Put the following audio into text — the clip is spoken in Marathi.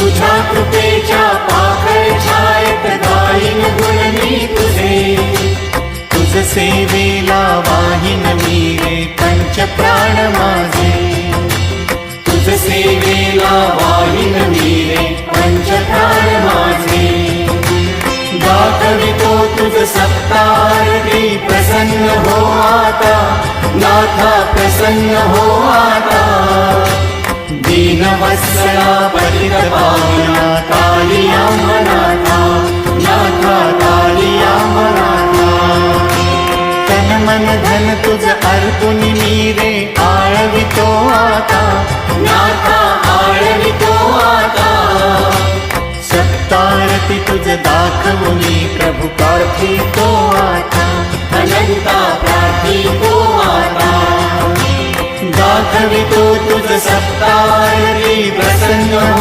तुझ्या कृपेच्या पाकळ छायेत गाईन गुण मी तुझे. तुझ सेवेला वाहिन मी रे पंच प्राण माझे. तुझ सेवेला वाहिन मी रे पंच प्राण माझे. दाखवितो तुझ सत्तारती प्रसन्न हो आता. नाथा प्रसन्न हो आता. दीनवत्सला पतित पावना कालिया मनाथा. नाथा कालिया मनाथा. तन मन धन तुझ अर्पुन मी रे आळवितो आता. नाथा आळवितो आता. सत्तारती तुझ दाखवुनी प्रभु प्रार्थितो आता. अनंता प्रार्थितो आता. दाखवितो तुझ सत्तारती प्रसन्न